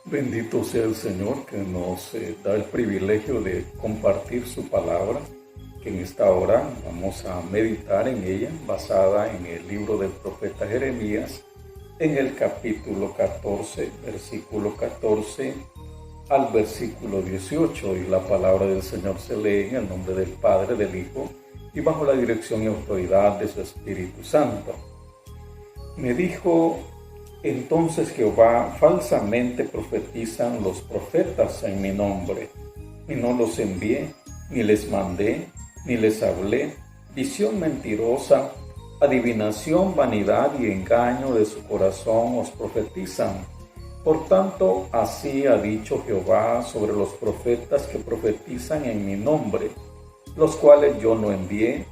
Bendito sea el Señor que nos da el privilegio de compartir su palabra, que en esta hora vamos a meditar en ella, basada en el libro del profeta Jeremías, en el capítulo 14, versículo 14 al versículo 18. Y la palabra del Señor se lee en el nombre del Padre, del Hijo, y bajo la dirección y autoridad de su Espíritu Santo. Me dijo entonces Jehová: falsamente profetizan los profetas en mi nombre, y no los envié, ni les mandé, ni les hablé. Visión mentirosa, adivinación, vanidad y engaño de su corazón os profetizan. Por tanto, así ha dicho Jehová sobre los profetas que profetizan en mi nombre, los cuales yo no envié,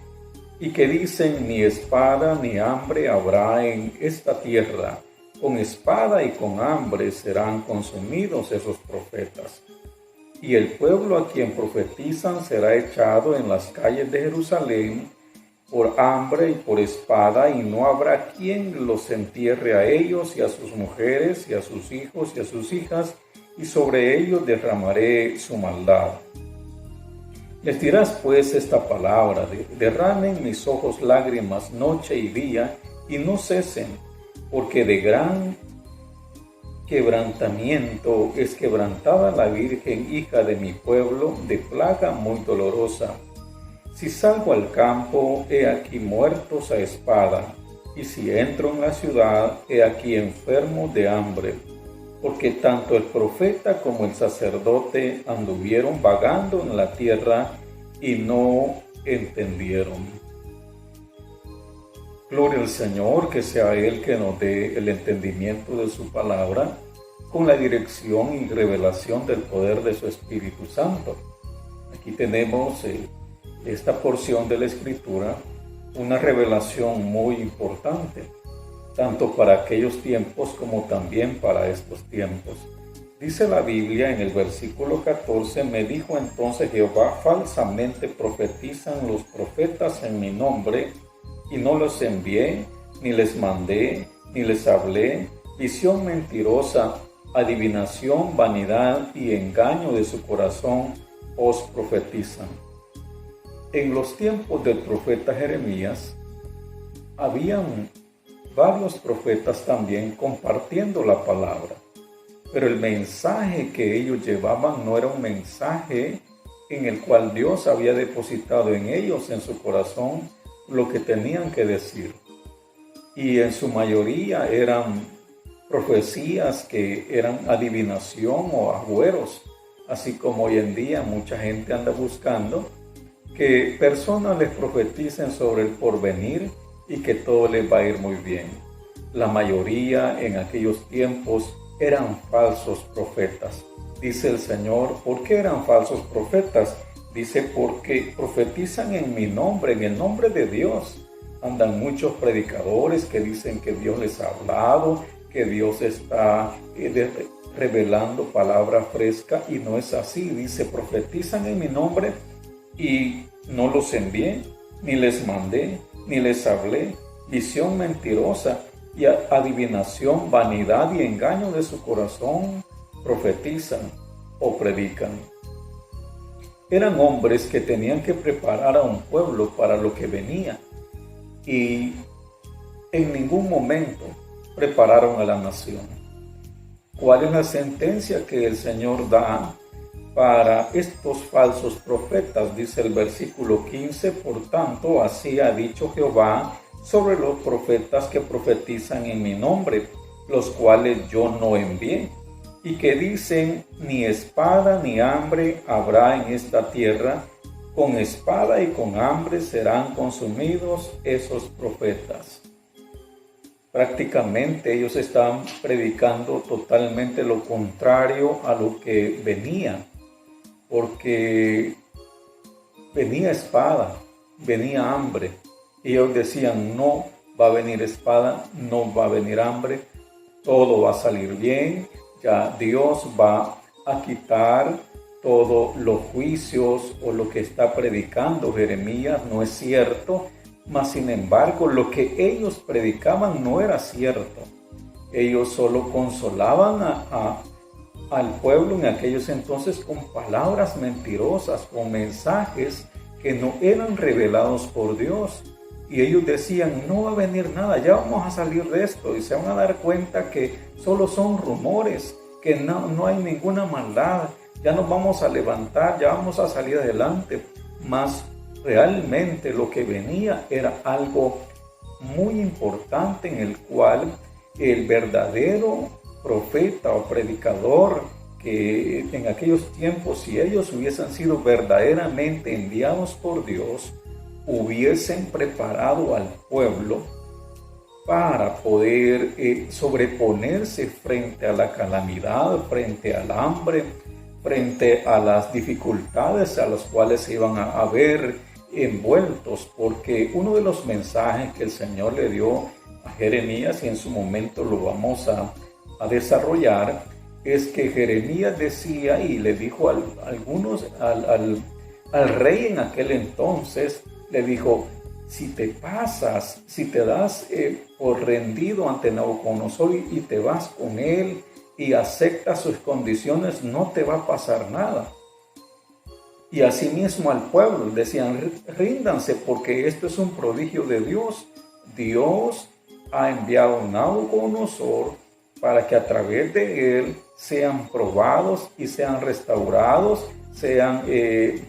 y que dicen: ni espada ni hambre habrá en esta tierra. Con espada y con hambre serán consumidos esos profetas. Y el pueblo a quien profetizan será echado en las calles de Jerusalén por hambre y por espada, y no habrá quien los entierre a ellos y a sus mujeres y a sus hijos y a sus hijas, y sobre ellos derramaré su maldad. Les dirás pues esta palabra: derramen mis ojos lágrimas noche y día, y no cesen, porque de gran quebrantamiento es quebrantada la Virgen, hija de mi pueblo, de plaga muy dolorosa. Si salgo al campo, he aquí muertos a espada, y si entro en la ciudad, he aquí enfermos de hambre, porque tanto el profeta como el sacerdote anduvieron vagando en la tierra y no entendieron. Gloria al Señor, que sea Él que nos dé el entendimiento de su palabra, con la dirección y revelación del poder de su Espíritu Santo. Aquí tenemos esta porción de la Escritura, una revelación muy importante, tanto para aquellos tiempos como también para estos tiempos. Dice la Biblia en el versículo 14: me dijo entonces Jehová: falsamente profetizan los profetas en mi nombre, y no los envié, ni les mandé, ni les hablé. Visión mentirosa, adivinación, vanidad y engaño de su corazón os profetizan. En los tiempos del profeta Jeremías, habían varios profetas también compartiendo la palabra, pero el mensaje que ellos llevaban no era un mensaje en el cual Dios había depositado en ellos, en su corazón, lo que tenían que decir. Y en su mayoría eran profecías que eran adivinación o agüeros, así como hoy en día mucha gente anda buscando que personas les profeticen sobre el porvenir y que todo les va a ir muy bien. La mayoría en aquellos tiempos eran falsos profetas. Dice el Señor: ¿por qué eran falsos profetas? Dice: porque profetizan en mi nombre, en el nombre de Dios. Andan muchos predicadores que dicen que Dios les ha hablado, que Dios está revelando palabra fresca, y no es así. Dice: profetizan en mi nombre y no los envié, ni les mandé, ni les hablé. Visión mentirosa y adivinación, vanidad y engaño de su corazón profetizan o predican. Eran hombres que tenían que preparar a un pueblo para lo que venía, y en ningún momento prepararon a la nación. ¿Cuál es la sentencia que el Señor da para estos falsos profetas? Dice el versículo 15: por tanto, así ha dicho Jehová sobre los profetas que profetizan en mi nombre, los cuales yo no envié, y que dicen: ni espada ni hambre habrá en esta tierra. Con espada y con hambre serán consumidos esos profetas. Prácticamente ellos estaban predicando totalmente lo contrario a lo que venía, porque venía espada, venía hambre. Ellos decían: no va a venir espada, no va a venir hambre, todo va a salir bien. Ya Dios va a quitar todos los juicios, o lo que está predicando Jeremías no es cierto. Mas sin embargo, lo que ellos predicaban no era cierto. Ellos solo consolaban a al pueblo en aquellos entonces con palabras mentirosas, con mensajes que no eran revelados por Dios. Y ellos decían, no va a venir nada, ya vamos a salir de esto. Y se van a dar cuenta que solo son rumores, que no hay ninguna maldad, ya nos vamos a levantar, ya vamos a salir adelante. Mas realmente lo que venía era algo muy importante, en el cual el verdadero profeta o predicador, que en aquellos tiempos, si ellos hubiesen sido verdaderamente enviados por Dios, hubiesen preparado al pueblo para poder sobreponerse frente a la calamidad, frente al hambre, frente a las dificultades a las cuales se iban a ver envueltos, porque uno de los mensajes que el Señor le dio a Jeremías, y en su momento lo vamos a desarrollar, es que Jeremías decía y le dijo al rey en aquel entonces, le dijo, si te pasas, si te das por rendido ante Nabucodonosor y te vas con él y aceptas sus condiciones, no te va a pasar nada. Y asimismo al pueblo decían, ríndanse porque esto es un prodigio de Dios. Dios ha enviado a Nabucodonosor para que a través de él sean probados y sean restaurados, sean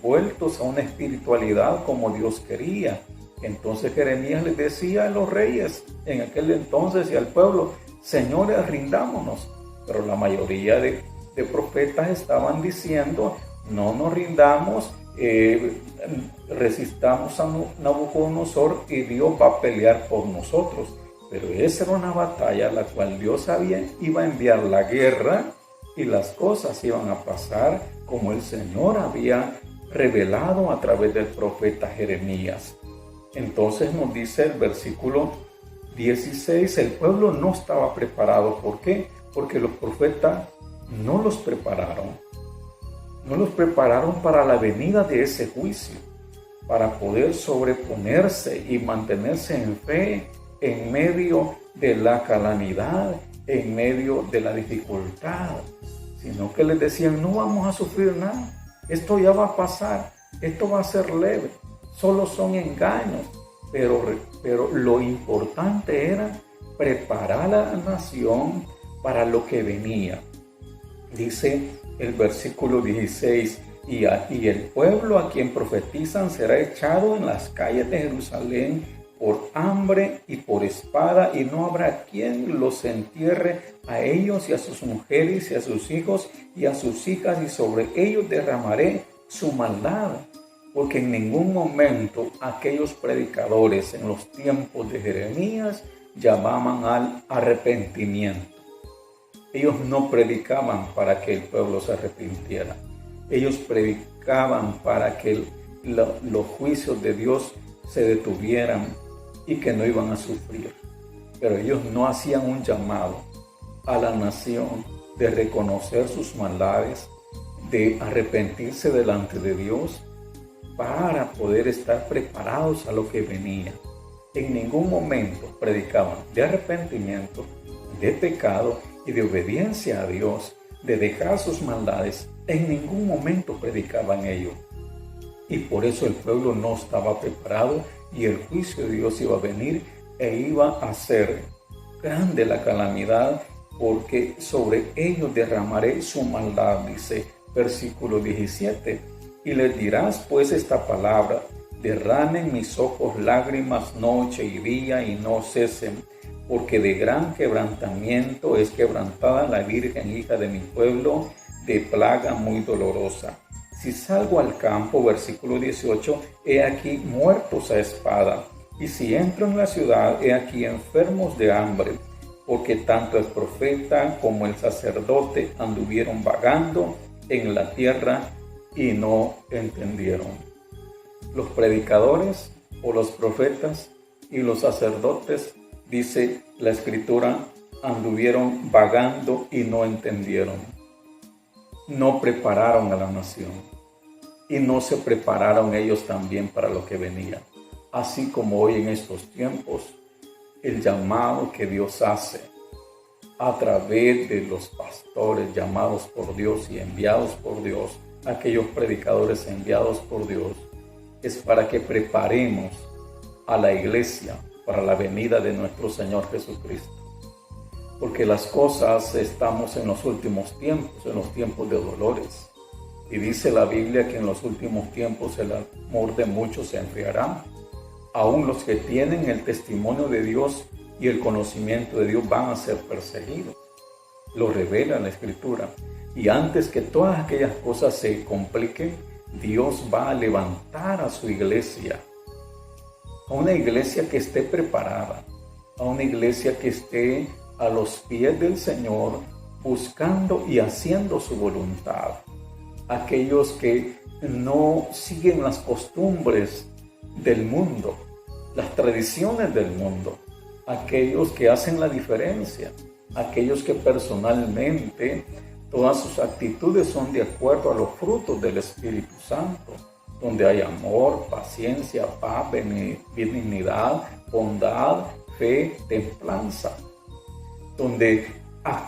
vueltos a una espiritualidad como Dios quería. Entonces Jeremías les decía a los reyes en aquel entonces y al pueblo, señores, rindámonos. Pero la mayoría de profetas estaban diciendo, no nos rindamos, resistamos a Nabucodonosor y Dios va a pelear por nosotros. Pero esa era una batalla a la cual Dios iba a enviar la guerra y las cosas iban a pasar como el Señor había revelado a través del profeta Jeremías. Entonces nos dice el versículo 16, el pueblo no estaba preparado. ¿Por qué? Porque los profetas no los prepararon. No los prepararon para la venida de ese juicio, para poder sobreponerse y mantenerse en fe en medio de la calamidad, en medio de la dificultad, sino que les decían, no vamos a sufrir nada, esto ya va a pasar, esto va a ser leve, solo son engaños, pero lo importante era preparar a la nación para lo que venía. Dice el versículo 16, y el pueblo a quien profetizan será echado en las calles de Jerusalén por hambre y por espada, y no habrá quien los entierre a ellos y a sus mujeres y a sus hijos y a sus hijas, y sobre ellos derramaré su maldad. Porque en ningún momento aquellos predicadores en los tiempos de Jeremías llamaban al arrepentimiento. Ellos no predicaban para que el pueblo se arrepintiera. Ellos predicaban para que los juicios de Dios se detuvieran y que no iban a sufrir. Pero ellos no hacían un llamado a la nación de reconocer sus maldades, de arrepentirse delante de Dios para poder estar preparados a lo que venía. En ningún momento predicaban de arrepentimiento, de pecado y de obediencia a Dios, de dejar sus maldades. En ningún momento predicaban ello. Y por eso el pueblo no estaba preparado, y el juicio de Dios iba a venir e iba a ser grande la calamidad, porque sobre ellos derramaré su maldad, dice versículo 17. Y les dirás pues esta palabra, derramen mis ojos lágrimas noche y día y no cesen, porque de gran quebrantamiento es quebrantada la Virgen, hija de mi pueblo, de plaga muy dolorosa. Si salgo al campo, versículo 18, he aquí muertos a espada, y si entro en la ciudad, he aquí enfermos de hambre, porque tanto el profeta como el sacerdote anduvieron vagando en la tierra y no entendieron. Los predicadores o los profetas y los sacerdotes, dice la Escritura, anduvieron vagando y no entendieron. No prepararon a la nación y no se prepararon ellos también para lo que venía. Así como hoy en estos tiempos, el llamado que Dios hace a través de los pastores llamados por Dios y enviados por Dios, aquellos predicadores enviados por Dios, es para que preparemos a la iglesia para la venida de nuestro Señor Jesucristo. Porque las cosas, estamos en los últimos tiempos, en los tiempos de dolores. Y dice la Biblia que en los últimos tiempos el amor de muchos se enfriará. Aún los que tienen el testimonio de Dios y el conocimiento de Dios van a ser perseguidos. Lo revela la Escritura. Y antes que todas aquellas cosas se compliquen, Dios va a levantar a su iglesia. A una iglesia que esté preparada. A una iglesia que esté a los pies del Señor, buscando y haciendo su voluntad. Aquellos que no siguen las costumbres del mundo, las tradiciones del mundo, aquellos que hacen la diferencia, aquellos que personalmente todas sus actitudes son de acuerdo a los frutos del Espíritu Santo, donde hay amor, paciencia, paz, benignidad, bondad, fe, templanza, donde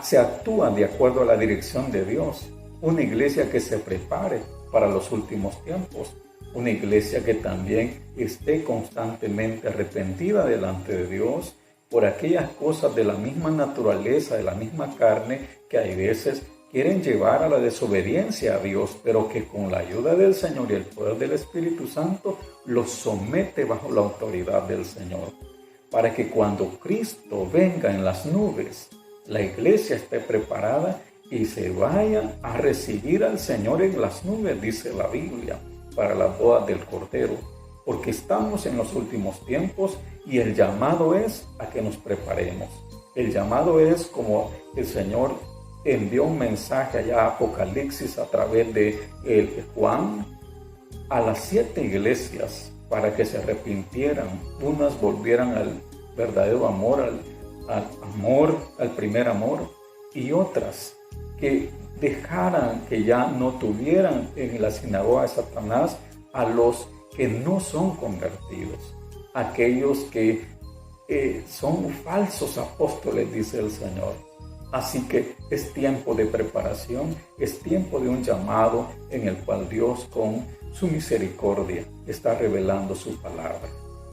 se actúa de acuerdo a la dirección de Dios. Una iglesia que se prepare para los últimos tiempos. Una iglesia que también esté constantemente arrepentida delante de Dios por aquellas cosas de la misma naturaleza, de la misma carne, que hay veces quieren llevar a la desobediencia a Dios, pero que con la ayuda del Señor y el poder del Espíritu Santo los somete bajo la autoridad del Señor. Para que cuando Cristo venga en las nubes, la iglesia esté preparada y se vaya a recibir al Señor en las nubes, dice la Biblia, para las bodas del Cordero, porque estamos en los últimos tiempos y el llamado es a que nos preparemos. El llamado es como el Señor envió un mensaje allá a Apocalipsis a través de Juan a las 7 iglesias para que se arrepintieran, unas volvieran al verdadero amor, al primer amor, y otras que dejaran, que ya no tuvieran en la sinagoga de Satanás a los que no son convertidos, aquellos que son falsos apóstoles, dice el Señor. Así que es tiempo de preparación, es tiempo de un llamado en el cual Dios con su misericordia está revelando su palabra.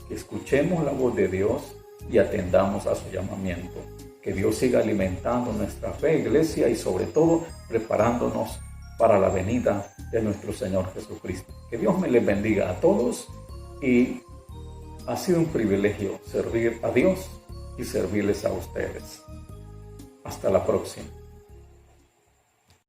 Que escuchemos la voz de Dios y atendamos a su llamamiento. Que Dios siga alimentando nuestra fe, iglesia, y sobre todo preparándonos para la venida de nuestro Señor Jesucristo. Que Dios me les bendiga a todos y ha sido un privilegio servir a Dios y servirles a ustedes. Hasta la próxima.